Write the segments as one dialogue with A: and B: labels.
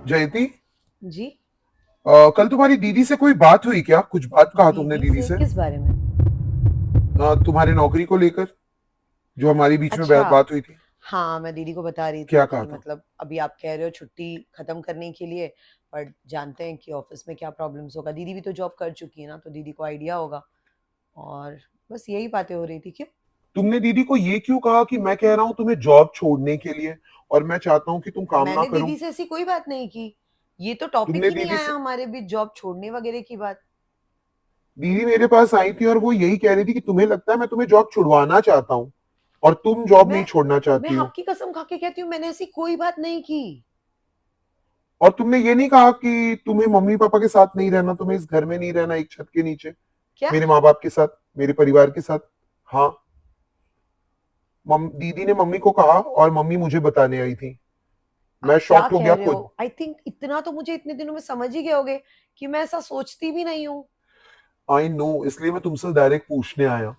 A: जयती,
B: जी।
A: कल तुम्हारी दीदी से कोई बात हुई क्या? कुछ बात कहा तुमने
B: दीदी
A: दीदी
B: से
A: से?
B: किस बारे में?
A: तुम्हारी नौकरी को लेकर, जो हमारी बीच में
B: अच्छा।
A: बात हुई थी।
B: हाँ, मैं दीदी को बता रही थी
A: क्या कहा
B: कि
A: था?
B: मतलब अभी आप कह रहे हो छुट्टी खत्म करने के लिए, पर जानते हैं कि ऑफिस में क्या प्रॉब्लम्स होगा। दीदी भी तो जॉब कर चुकी है ना, तो दीदी को आइडिया होगा। और बस यही बातें हो रही थी। क्यों?
A: तुमने दीदी को ये क्यों कहा कि मैं कह रहा हूं तुम्हें जॉब छोड़ने के लिए, और मैं चाहता हूं कि तुम काम ना
B: मैंने
A: करो?
B: दीदी से ऐसी कोई बात नहीं की। ये तो टॉपिक
A: तुमने
B: ही नहीं
A: दीदी
B: आया
A: से
B: हमारे बीच जॉब छोड़ने वगैरह की बात।
A: दीदी मेरे पास आई थी और वो यही कह रही थी कि तुम्हें लगता है मैं तुम्हें जॉब छुड़वाना चाहता हूँ, और तुम जॉब नहीं
B: मैं
A: छोड़ना
B: मैं
A: चाहती हो।
B: आपकी कसम खा के कहती हूँ, मैंने ऐसी कोई बात नहीं की।
A: और तुमने ये नहीं कहा कि तुम्हें मम्मी पापा के साथ नहीं रहना, तुम्हें इस घर में नहीं रहना एक छत के नीचे,
B: क्या?
A: मेरे माँ बाप के साथ, मेरे परिवार के साथ। हाँ, दीदी ने मम्मी को कहा और मम्मी मुझे बताने आई थी। मैं
B: आप क्या
A: शॉक्ड हो
B: कह
A: गया
B: रहे हो?
A: खुद।
B: आई थिंक इतना तो मुझे इतने दिनों में समझ ही गए होगे कि मैं ऐसा सोचती भी नहीं हूँ।
A: आई नो, इसलिए मैं तुमसे डायरेक्ट पूछने आया।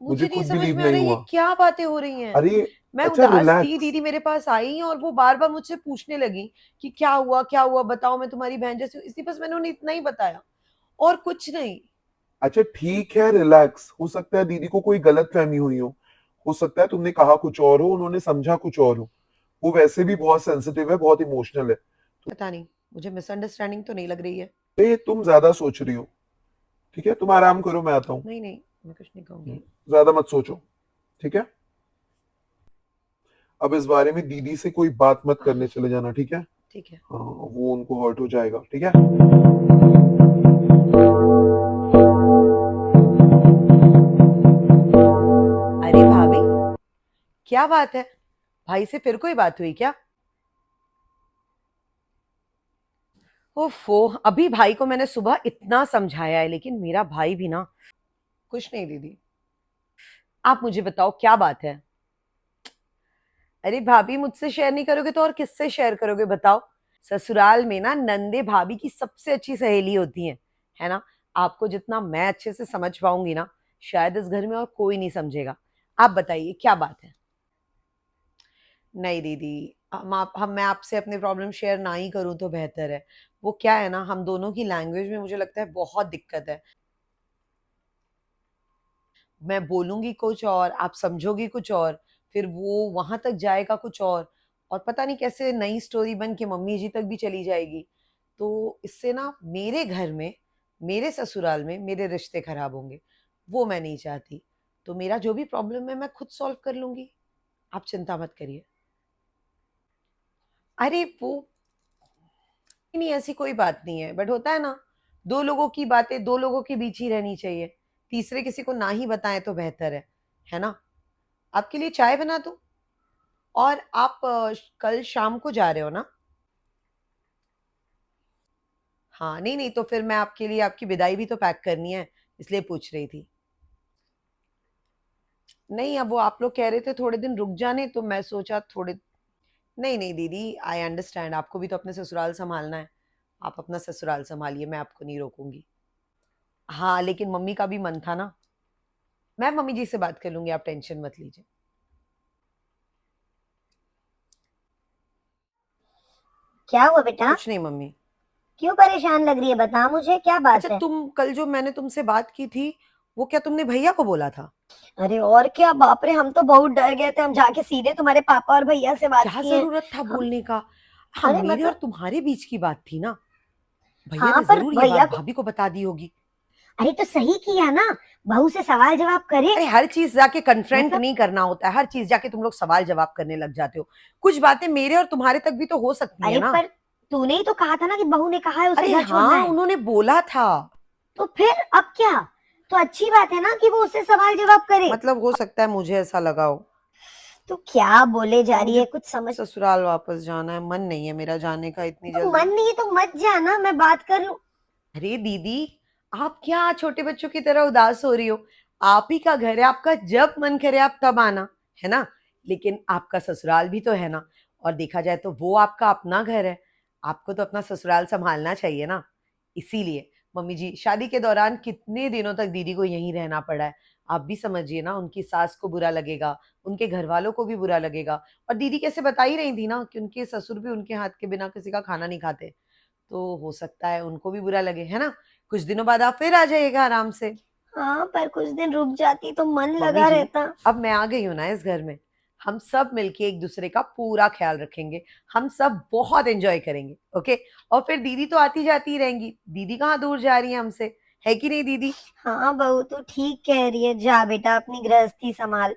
A: मुझे
B: मुझे नहीं
A: खुद
B: समझ
A: बिलीव
B: में आ
A: नहीं
B: रहा ये
A: हुआ।
B: क्या बातें हो रही हैं।
A: अरे,
B: मैं
A: अच्छा
B: उदास थी,
A: रिलैक्स।
B: दीदी मेरे पास आई और वो बार बार मुझसे पूछने लगी कि क्या हुआ बताओ, मैं तुम्हारी बहन जैसी हूँ। इसी बस मैंने उन्हें इतना ही बताया और कुछ नहीं।
A: अच्छा ठीक है, रिलैक्स। हो सकता है दीदी को कोई गलत फहमी हुई हो सकता है तुमने कहा कुछ और हो, उन्होंने समझा कुछ और हो। वो वैसे भी बहुत सेंसिटिव है, बहुत इमोशनल है।
B: पता नहीं, मुझे मिसअंडरस्टैंडिंग तो नहीं लग रही है।
A: तुम ज्यादा सोच रही हो। ठीक है, तुम आराम करो, मैं आता हूँ।
B: नहीं नहीं, मैं कुछ नहीं कहूंगी।
A: ज्यादा मत सोचो। ठीक है, अब इस बारे में दीदी से कोई बात मत करने चले जाना, ठीक है?
B: ठीक है।
A: हाँ, वो उनको हर्ट हो जाएगा, ठीक है?
B: अरे भाभी, क्या बात है? भाई से फिर कोई बात हुई क्या? ओफो, अभी भाई को मैंने सुबह इतना समझाया है, लेकिन मेरा भाई भी ना। कुछ नहीं दीदी, आप मुझे बताओ क्या बात है। अरे भाभी, मुझसे शेयर नहीं करोगे तो और किससे शेयर करोगे बताओ। ससुराल में ना नंदे भाभी की सबसे अच्छी सहेली होती हैं, है ना। आपको जितना मैं अच्छे से समझ पाऊंगी ना, शायद इस घर में और कोई नहीं समझेगा। आप बताइए क्या बात है। नहीं दीदी, हम मैं आपसे अपने प्रॉब्लम शेयर ना ही करूं तो बेहतर है। वो क्या है ना, हम दोनों की लैंग्वेज में मुझे लगता है बहुत दिक्कत है। मैं बोलूंगी कुछ और आप समझोगी कुछ और, फिर वो वहां तक जाएगा कुछ और पता नहीं कैसे नई स्टोरी बन के मम्मी जी तक भी चली जाएगी। तो इससे ना मेरे घर में, मेरे ससुराल में मेरे रिश्ते खराब होंगे। वो मैं नहीं चाहती। तो मेरा जो भी प्रॉब्लम है मैं खुद सॉल्व कर लूंगी। आप चिंता मत करिए। अरे वो नहीं, ऐसी कोई बात नहीं है, बट होता है ना, दो लोगों की बातें दो लोगों के बीच ही रहनी चाहिए। तीसरे किसी को ना ही बताएं तो बेहतर है ना। आपके लिए चाय बना दूं? और आप कल शाम को जा रहे हो ना? हाँ, नहीं नहीं, तो फिर मैं आपके लिए आपकी विदाई भी तो पैक करनी है, इसलिए पूछ रही थी। नहीं, अब वो आप लोग कह रहे थे थोड़े दिन रुक जाने, तो मैं सोचा थोड़े। नहीं नहीं दीदी, आई अंडरस्टैंड, आपको भी तो अपने ससुराल संभालना है। आप अपना ससुराल संभालिए, मैं आपको नहीं रोकूंगी। हाँ, लेकिन मम्मी का भी मन था ना। मैं मम्मी जी से बात कर लूंगी, आप टेंशन मत लीजिए।
C: क्या हुआ बेटा?
B: कुछ नहीं मम्मी।
C: क्यों परेशान लग रही है? बता मुझे, क्या
B: अच्छा,
C: बात है?
B: तुम कल जो मैंने तुमसे बात की थी, वो क्या तुमने भैया को बोला था?
C: अरे और क्या, बाप रे, हम तो बहुत डर गए थे। हम जाके सीधे तुम्हारे पापा और भैया से बात
B: क्या
C: किए।
B: जरूरत था
C: हम
B: बोलने का? हाँ,
C: अरे
B: मेरे और
C: मतलब,
B: तुम्हारे बीच की बात थी ना। भैया
C: हाँ
B: ने
C: पर
B: जरूर ये बात
C: भैया को,
B: भाभी को बता दी होगी।
C: अरे तो सही किया ना, बहू से सवाल जवाब करे।
B: अरे हर चीज जाके कन्फ्रंट
C: मतलब,
B: नहीं करना होता है, हर चीज जाके तुम लोग सवाल जवाब करने लग जाते हो। कुछ बातें मेरे और तुम्हारे तक भी तो हो सकती है
C: अरे
B: ना।
C: पर तूने ही तो कहा था ना कि बहू ने कहा है उसे
B: अरे
C: घर छोड़ना
B: हाँ,
C: है।
B: उन्होंने बोला था।
C: तो फिर अब क्या? तो अच्छी बात है ना कि वो उससे सवाल जवाब करे।
B: मतलब हो सकता है मुझे ऐसा लगा हो।
C: तो क्या बोले जा रही
B: मुझे
C: है, कुछ समझ।
B: ससुराल वापस जाना है, मन नहीं है मेरा जाने का इतनी
C: तो मन
B: जल्दी।
C: नहीं है तो मत जाना, मैं बात कर लूं।
B: अरे दीदी, आप क्या छोटे बच्चों की तरह उदास हो रही हो? आप ही का घर है, आपका जब मन करे आप तब आना, है ना। लेकिन आपका ससुराल भी तो है ना, और देखा जाए तो वो आपका अपना घर है। आपको तो अपना ससुराल संभालना चाहिए ना। इसीलिए मम्मी जी, शादी के दौरान कितने दिनों तक दीदी को यहीं रहना पड़ा है। आप भी समझिए ना, उनकी सास को बुरा लगेगा, उनके घर वालों को भी बुरा लगेगा। और दीदी कैसे बता ही रही थी ना कि उनके ससुर भी उनके हाथ के बिना किसी का खाना नहीं खाते, तो हो सकता है उनको भी बुरा लगे, है ना? कुछ दिनों बाद आप फिर आ जाइएगा आराम से।
C: हाँ, पर कुछ दिन रुक जाती तो मन
B: मम्मी
C: लगा
B: जी,
C: रहता।
B: अब मैं आ गई हूँ ना इस घर में, हम सब मिलके एक दूसरे का पूरा ख्याल रखेंगे, हम सब बहुत एंजॉय करेंगे, ओके? और फिर दीदी तो आती जाती ही रहेंगी, दीदी कहाँ दूर जा रही है हमसे, है कि नहीं दीदी?
C: हाँ बहू, तो ठीक कह रही है, जा बेटा अपनी गृहस्थी संभाल।